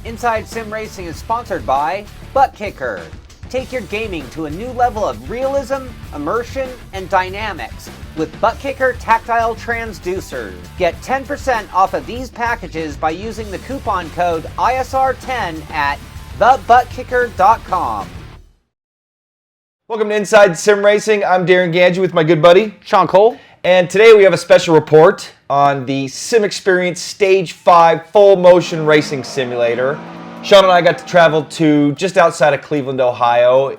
Inside Sim Racing is sponsored by Butt Kicker. Take your gaming to a new level of realism, immersion, and dynamics with Butt Kicker tactile transducers. Get 10% off of these packages by using the coupon code ISR10 at thebuttkicker.com. Welcome to Inside Sim Racing. I'm Darin and I with my good buddy Sean Cole. And today we have a special report on the SimXperience Stage 5 full motion racing simulator. Sean and I got to travel to just outside of Cleveland, Ohio,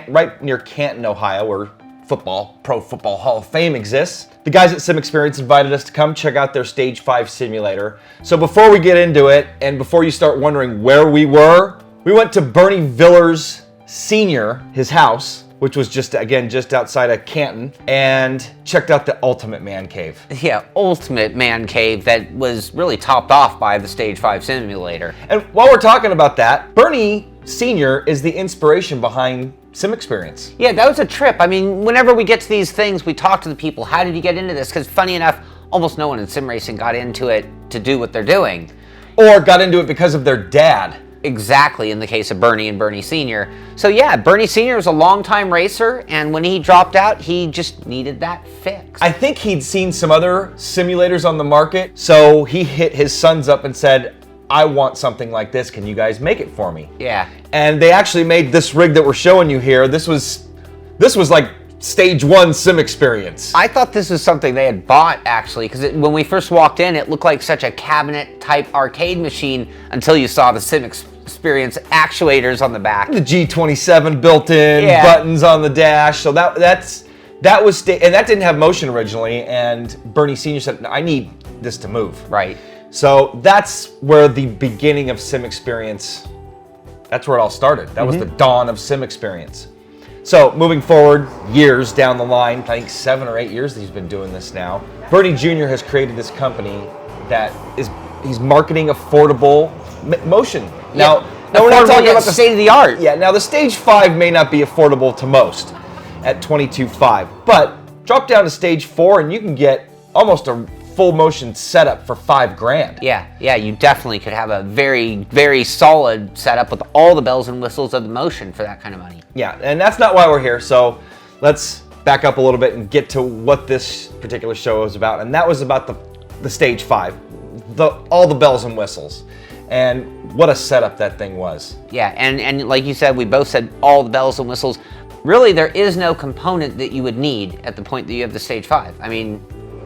right near Canton, Ohio, where Pro Football Hall of Fame exists. The guys at SimXperience invited us to come check out their Stage 5 simulator. So before we get into it, and before you start wondering where we were, we went to Bernie Villers Sr., his house, which was just outside of Canton, and checked out the ultimate man cave. Yeah, ultimate man cave that was really topped off by the Stage 5 simulator. And while we're talking about that, Bernie Sr. is the inspiration behind SimXperience. Yeah, that was a trip. I mean, whenever we get to these things, we talk to the people. How did you get into this? Because funny enough, almost no one in sim racing got into it to do what they're doing. Or got into it because of their dad. Exactly, in the case of Bernie and Bernie Sr. So yeah, Bernie Sr. was a longtime racer, and when he dropped out, he just needed that fix. I think he'd seen some other simulators on the market, so he hit his sons up and said, I want something like this, can you guys make it for me? Yeah. And they actually made this rig that we're showing you here. This was like Stage 1 SimXperience. I thought this was something they had bought, actually, because when we first walked in, it looked like such a cabinet-type arcade machine until you saw the SimXperience actuators on the back. The G27 built in, yeah. Buttons on the dash. So that was, and that didn't have motion originally. And Bernie Sr. said, I need this to move. Right. So that's where the beginning of SimXperience, that's where it all started. That was the dawn of SimXperience. So moving forward, years down the line, I think 7 or 8 years that he's been doing this now, Bernie Jr. has created this company that he's marketing affordable motion. Now we're not talking about the state of the art. Yeah, now the Stage 5 may not be affordable to most at $22,500, but drop down to Stage 4 and you can get almost a full motion setup for $5,000. Yeah, you definitely could have a very, very solid setup with all the bells and whistles of the motion for that kind of money. Yeah, and that's not why we're here, so let's back up a little bit and get to what this particular show is about, and that was about the Stage 5, all the bells and whistles, and what a setup that thing was. Yeah, and like you said, we both said all the bells and whistles. Really, there is no component that you would need at the point that you have the Stage 5. I mean,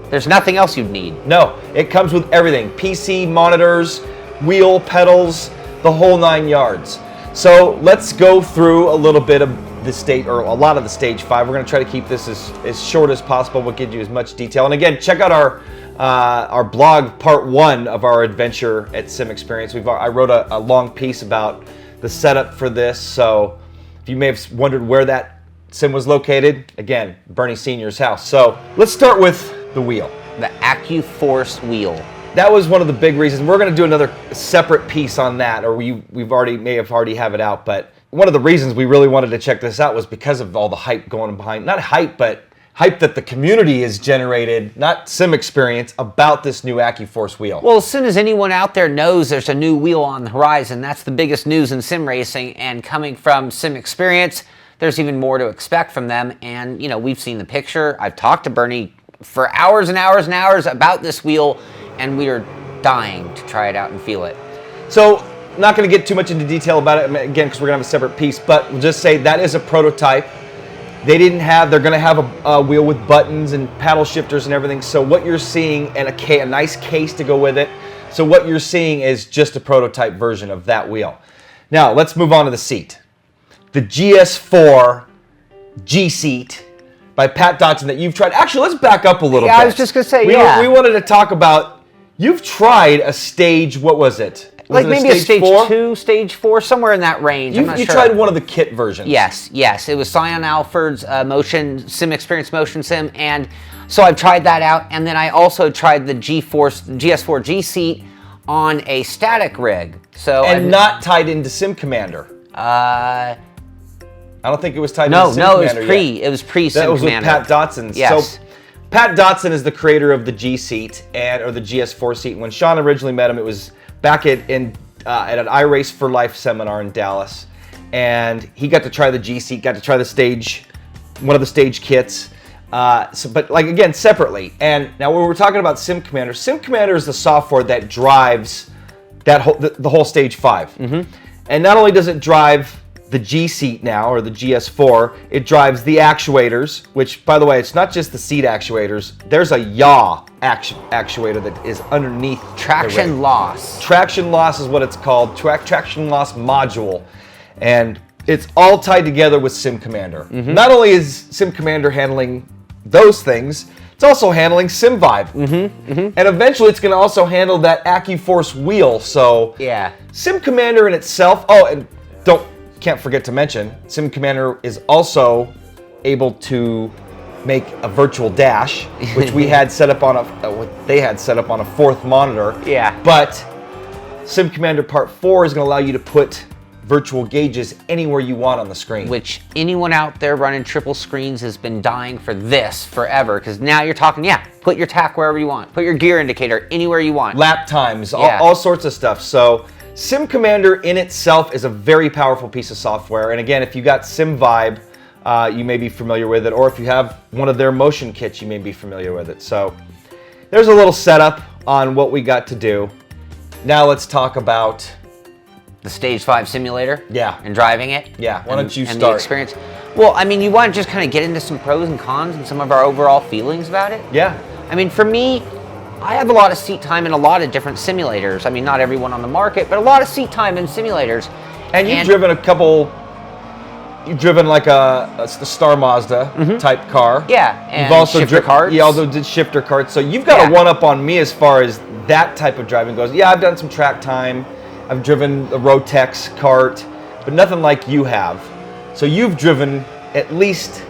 there's nothing else you'd need. No, it comes with everything. PC, monitors, wheel, pedals, the whole 9 yards. So let's go through a little bit of a lot of the Stage 5. We're going to try to keep this as short as possible. We'll give you as much detail. And again, check out our blog, part 1 of our adventure at SimXperience. I wrote a long piece about the setup for this. So if you may have wondered where that sim was located, again, Bernie Sr.'s house. So let's start with the wheel. The Accu Force wheel. That was one of the big reasons. We're going to do another separate piece on that, or may have already have it out. But one of the reasons we really wanted to check this out was because of all the hype going behind, not hype, but hype that the community has generated, not SimXperience, about this new Accu Force wheel. Well, as soon as anyone out there knows there's a new wheel on the horizon, that's the biggest news in sim racing, and coming from SimXperience, there's even more to expect from them. And, we've seen the picture. I've talked to Bernie for hours and hours and hours about this wheel, and we are dying to try it out and feel it. So, not going to get too much into detail about it, again, because we're going to have a separate piece, but we'll just say that is a prototype. They're going to have a wheel with buttons and paddle shifters and everything, so what you're seeing, and a nice case to go with it, so what you're seeing is just a prototype version of that wheel. Now, let's move on to the seat. The GS4 G seat by Pat Dotson that you've tried. Actually, let's back up a little bit. I was just going to say, we wanted to talk about, you've tried a stage, what was it? Like maybe a stage 2, stage 4, somewhere in that range. I'm not sure. You tried one of the kit versions. Yes. It was Sion Alford's SimXperience Motion Sim, and so I've tried that out, and then I also tried the GS4 G seat on a static rig. Not tied into Sim Commander. I don't think it was tied into Sim Commander. It was pre Sim Commander. That was with Pat Dotson. Yes. So Pat Dotson is the creator of the G seat or the GS4 seat. When Sean originally met him, it was back in at an iRace for Life seminar in Dallas, and he got to try the G seat, got to try the stage, one of the stage kits. But like again, separately. And now when we're talking about SimCommander is the software that drives that the whole Stage 5. Mm-hmm. And not only does it drive the G seat now, or the GS4, it drives the actuators, which, by the way, it's not just the seat actuators. There's a yaw actuator that is underneath. Traction loss. Traction loss is what it's called. Traction loss module. And it's all tied together with SimCommander. Mm-hmm. Not only is SimCommander handling those things, it's also handling SimVibe. Mm-hmm. Mm-hmm. And eventually it's going to also handle that AccuForce wheel. So yeah, SimCommander in itself, and can't forget to mention, SimCommander is also able to make a virtual dash, which we had set up on what they had set up on a fourth monitor. Yeah. But SimCommander Part 4 is going to allow you to put virtual gauges anywhere you want on the screen. Which anyone out there running triple screens has been dying for this forever, because now you're talking, put your tack wherever you want, put your gear indicator anywhere you want. Lap times, all sorts of stuff. So SimCommander in itself is a very powerful piece of software. And again, if you got SimVibe, you may be familiar with it, or if you have one of their motion kits, you may be familiar with it. So there's a little setup on what we got to do. Now let's talk about the Stage 5 simulator. Yeah. And driving it. Yeah, why don't you and start? The experience. Well, I mean, you want to just kind of get into some pros and cons and some of our overall feelings about it? Yeah. I mean, for me, I have a lot of seat time in a lot of different simulators. I mean, not everyone on the market, but a lot of seat time in simulators. And you've driven you've driven like a Star Mazda type car. Yeah, and you've also shifter carts. You also did shifter carts. So you've got a one-up on me as far as that type of driving goes. Yeah, I've done some track time. I've driven the Rotex cart, but nothing like you have. So you've driven at least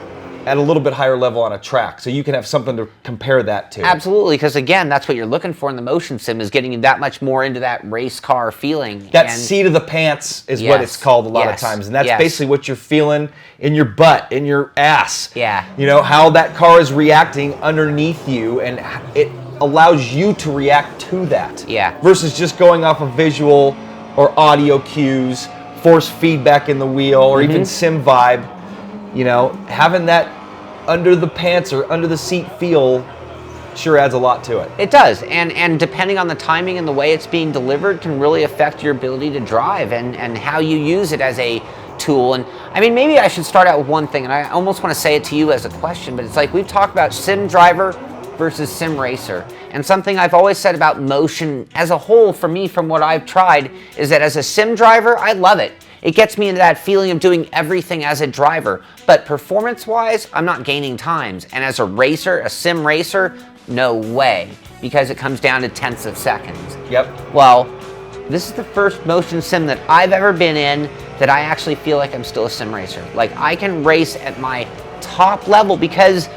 at a little bit higher level on a track, so you can have something to compare that to. Absolutely, because again, that's what you're looking for in the motion sim, is getting you that much more into that race car feeling. That seat of the pants is what it's called a lot of times, and that's basically what you're feeling in your butt, in your ass. Yeah. You know, how that car is reacting underneath you, and it allows you to react to that. Yeah. Versus just going off of visual or audio cues, force feedback in the wheel, or even SimVibe. You know, having that under the pants or under the seat feel sure adds a lot to it. It does, and depending on the timing and the way it's being delivered can really affect your ability to drive and how you use it as a tool. And I mean, maybe I should start out with one thing, and I almost want to say it to you as a question, but it's like we've talked about sim driver versus sim racer. And something I've always said about motion as a whole for me from what I've tried is that as a sim driver, I love it. It gets me into that feeling of doing everything as a driver. But performance-wise, I'm not gaining times. And as a racer, a sim racer, no way. Because it comes down to tenths of seconds. Yep. Well, this is the first motion sim that I've ever been in that I actually feel like I'm still a sim racer. Like, I can race at my top level because,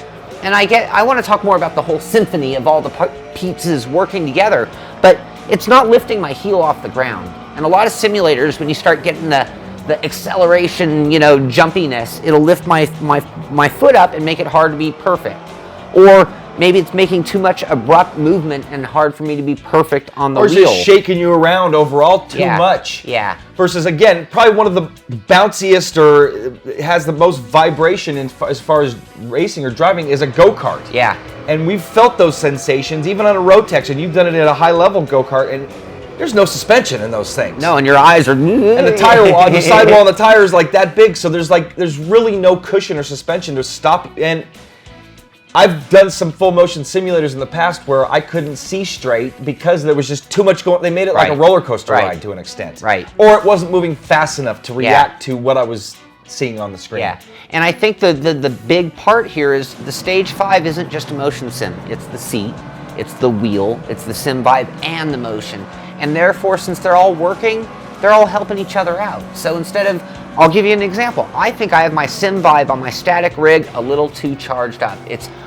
and I want to talk more about the whole symphony of all the pieces working together, but it's not lifting my heel off the ground. And a lot of simulators, when you start getting the acceleration, jumpiness, it'll lift my foot up and make it hard to be perfect. Or maybe it's making too much abrupt movement and hard for me to be perfect on the wheel. Or just shaking you around overall too much. Yeah. Versus, again, probably one of the bounciest or has the most vibration as far as racing or driving is a go-kart. Yeah. And we've felt those sensations even on a Rotex, and you've done it at a high-level go-kart, and there's no suspension in those things. No, and your eyes are... And the tire wall, the sidewall on the tire is like that big, so there's really no cushion or suspension to stop. And I've done some full motion simulators in the past where I couldn't see straight because there was just too much going. They made it like a roller coaster ride to an extent. Right. Or it wasn't moving fast enough to react to what I was seeing on the screen. Yeah. And I think the big part here is the Stage 5 isn't just a motion sim. It's the seat, it's the wheel, it's the SimVibe, and the motion. And therefore, since they're all working, they're all helping each other out. So instead of, I'll give you an example. I think I have my SimVibe on my static rig a little too charged up.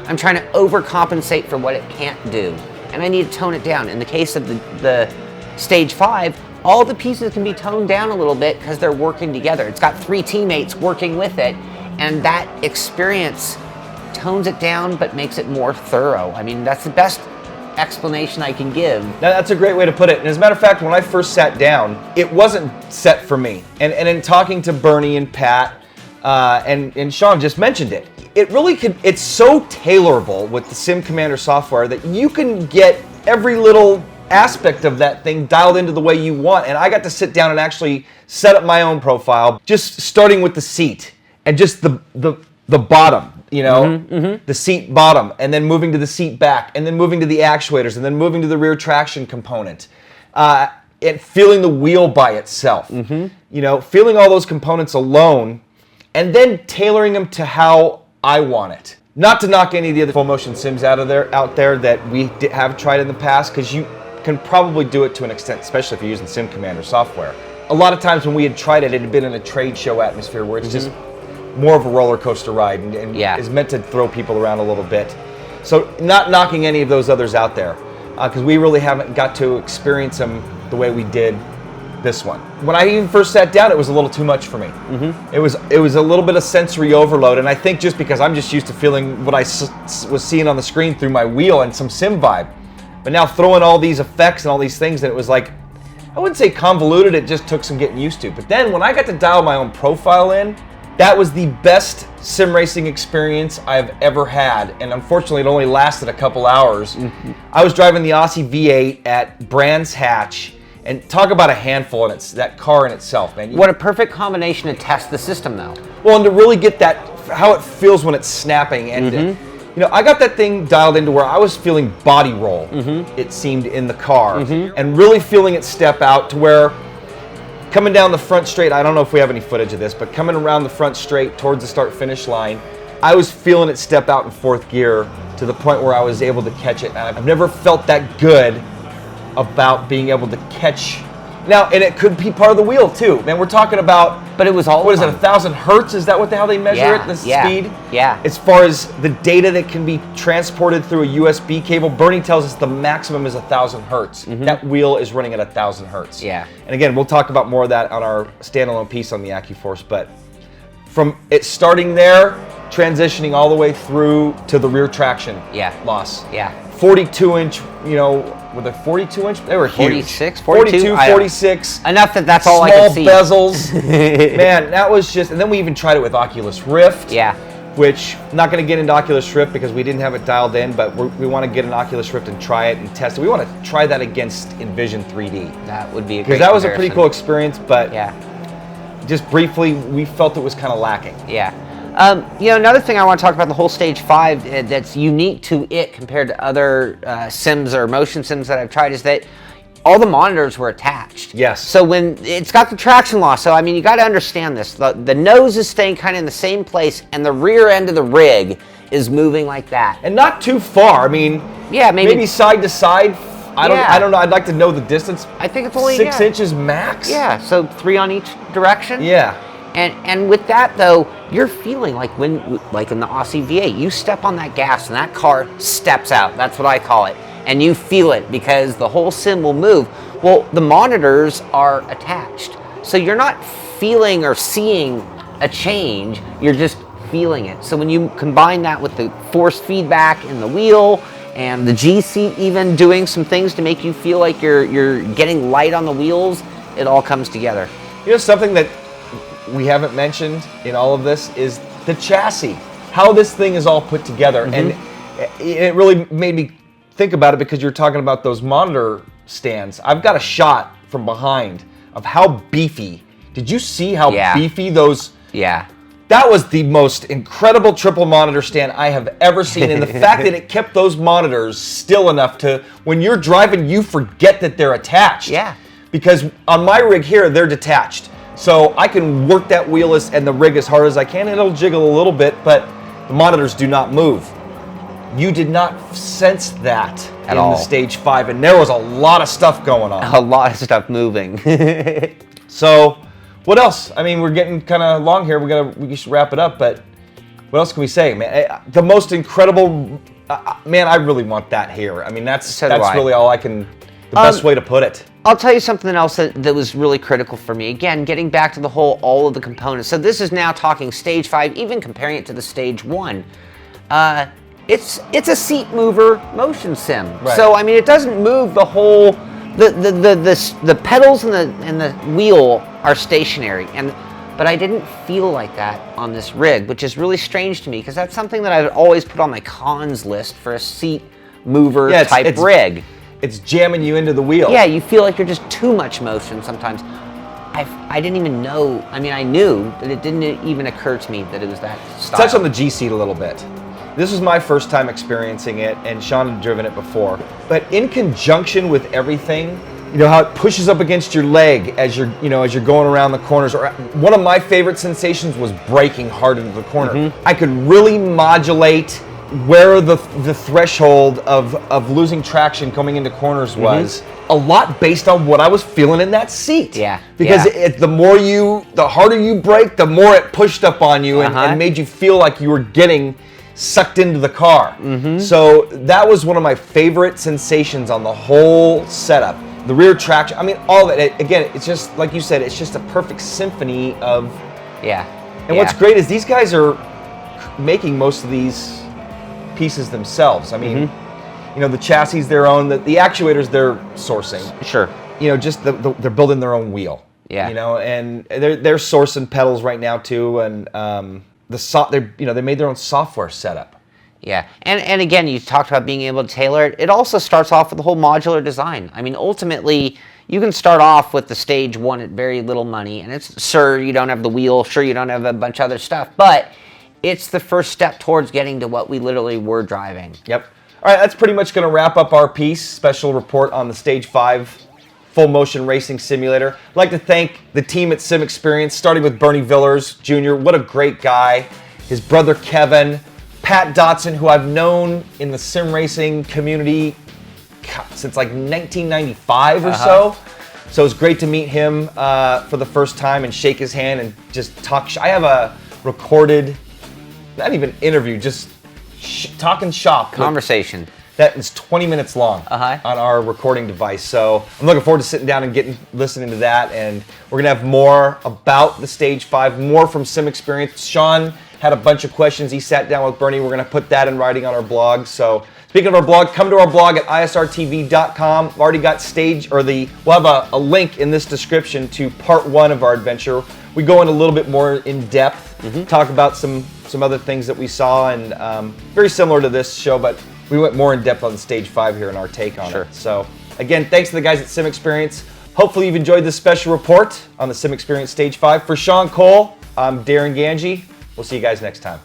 I'm trying to overcompensate for what it can't do. And I need to tone it down. In the case of the Stage 5, all the pieces can be toned down a little bit because they're working together. It's got 3 teammates working with it, and that experience tones it down but makes it more thorough. I mean, that's the best explanation I can give. That's a great way to put it. And as a matter of fact, when I first sat down, it wasn't set for me. And in talking to Bernie and Pat, and Sean just mentioned it, it really could, it's so tailorable with the Sim Commander software that you can get every little aspect of that thing dialed into the way you want. And I got to sit down and actually set up my own profile, just starting with the seat and just the bottom, the seat bottom, and then moving to the seat back, and then moving to the actuators, and then moving to the rear traction component, and feeling the wheel by itself. Feeling all those components alone, and then tailoring them to how I want it. Not to knock any of the other full motion sims out there that we have tried in the past, because you can probably do it to an extent, especially if you're using Sim Commander software. A lot of times when we had tried it, it had been in a trade show atmosphere where it's just more of a roller coaster ride and is meant to throw people around a little bit. So not knocking any of those others out there, because we really haven't got to experience them the way we did this one. When I even first sat down, it was a little too much for me. It was a little bit of sensory overload, and I think just because I'm just used to feeling what I was seeing on the screen through my wheel and some sim vibe. But now throwing all these effects and all these things, and it was like, I wouldn't say convoluted, it just took some getting used to. But then when I got to dial my own profile in, that was the best sim racing experience I've ever had. And unfortunately, it only lasted a couple hours. I was driving the Aussie V8 at Brands Hatch, and talk about a handful, and it's that car in itself, man. What a perfect combination to test the system, though. Well, and to really get that, how it feels when it's snapping. And I got that thing dialed into where I was feeling body roll, it seemed, in the car, and really feeling it step out to where, coming down the front straight, I don't know if we have any footage of this, but coming around the front straight towards the start-finish line, I was feeling it step out in fourth gear to the point where I was able to catch it. And I've never felt that good about being able to catch. Now, and it could be part of the wheel too. Man, we're talking about, but it was all, what is it, 1,000 hertz? Is that what the hell they measure it, the speed? Yeah. As far as the data that can be transported through a USB cable, Bernie tells us the maximum is 1,000 hertz. That wheel is running at 1,000 hertz. Yeah. And again, we'll talk about more of that on our standalone piece on the AccuForce, but from it starting there, transitioning all the way through to the rear traction loss. 42-inch, were they 42-inch? They were 46, huge. 42, 46. Enough that's all I could see. Small bezels. Man, that was just, and then we even tried it with Oculus Rift. Which, I'm not going to get into Oculus Rift because we didn't have it dialed in, but we want to get an Oculus Rift and try it and test it. We want to try that against Envision 3D. That would be a great because that was a pretty cool experience, but just briefly, we felt it was kind of lacking. Another thing I want to talk about the whole Stage 5 that's unique to it compared to other sims or motion sims that I've tried is that all the monitors were attached. Yes. So when it's got the traction loss, so I mean, you got to understand this. The nose is staying kind of in the same place, and the rear end of the rig is moving like that. And not too far. I mean, maybe side to side. I don't know. I'd like to know the distance. I think it's only 6 inches max. So 3 on each direction. And with that though, you're feeling like when, like in the Aussie V8, you step on that gas and that car steps out. That's what I call it. And you feel it because the whole sim will move. Well, the monitors are attached. So you're not feeling or seeing a change, you're just feeling it. So when you combine that with the force feedback in the wheel and the G-seat even doing some things to make you feel like you're getting light on the wheels, it all comes together. Something that we haven't mentioned in all of this is the chassis, how this thing is all put together. And it really made me think about it because you're talking about those monitor stands. I've got a shot from behind of how beefy. Did you see how beefy those? That was the most incredible triple monitor stand I have ever seen. And the fact that it kept those monitors still enough to, when you're driving, you forget that they're attached. Because on my rig here, they're detached. So I can work that wheel and the rig as hard as I can, and it'll jiggle a little bit, but the monitors do not move. You did not sense that in the Stage 5, and there was a lot of stuff going on. A lot of stuff moving. So, what else? I mean, we're getting kind of long here. We should wrap it up, but what else can we say, man? The most incredible, man, I really want that here. I mean, that's really all I can, the best way to put it. I'll tell you something else that was really critical for me. Again, getting back to the whole, all of the components. So this is now talking Stage 5, even comparing it to the Stage 1. it's a seat mover motion sim. Right. So I mean, it doesn't move the whole. The pedals and the wheel are stationary, but I didn't feel like that on this rig, which is really strange to me because that's something that I've always put on my cons list for a seat mover type rig. It's jamming you into the wheel. Yeah, you feel like you're just too much motion sometimes. I didn't even know. I mean, I knew, but it didn't even occur to me that it was that style. Touch on the G seat a little bit. This was my first time experiencing it, and Sean had driven it before. But in conjunction with everything, you know how it pushes up against your leg as you're going around the corners. Or one of my favorite sensations was braking hard into the corner. Mm-hmm. I could really modulate where the threshold of losing traction coming into corners was. A lot based on what I was feeling in that seat. Yeah. Because the harder you brake, the more it pushed up on you and made you feel like you were getting sucked into the car. So that was one of my favorite sensations on the whole setup. The rear traction, I mean, all of it. Again, it's just, like you said, it's just a perfect symphony of... Yeah. And what's great is these guys are making most of these pieces themselves. I mean, you know, the chassis is their own, the actuators they're sourcing. Sure. You know, just they're building their own wheel. Yeah. You know, and they're sourcing pedals right now too, and they made their own software setup. Yeah, and again, you talked about being able to tailor it. It also starts off with the whole modular design. I mean, ultimately, you can start off with the stage one at very little money, and it's sure you don't have the wheel, sure you don't have a bunch of other stuff, but it's the first step towards getting to what we literally were driving. Yep. All right, that's pretty much going to wrap up our piece. Special report on the Stage 5 full motion racing simulator. I'd like to thank the team at SimXperience, starting with Bernie Villers Jr. What a great guy. His brother Kevin, Pat Dotson, who I've known in the sim racing community since like 1995 or so. So it's great to meet him for the first time and shake his hand and just talk. I have a recorded, not even interview, just talking shop. Conversation. That is 20 minutes long on our recording device. So I'm looking forward to sitting down and listening to that. And we're going to have more about the Stage 5, more from SimXperience. Sean had a bunch of questions. He sat down with Bernie. We're going to put that in writing on our blog. So speaking of our blog, come to our blog at isrtv.com. I've already got we'll have a link in this description to part 1 of our adventure. We go in a little bit more in depth, talk about some other things that we saw, and very similar to this show, but we went more in depth on the Stage 5 here in our take on it. So again, thanks to the guys at SimXperience. Hopefully you've enjoyed this special report on the SimXperience Stage 5. For Sean Cole, I'm Darin Ganji. We'll see you guys next time.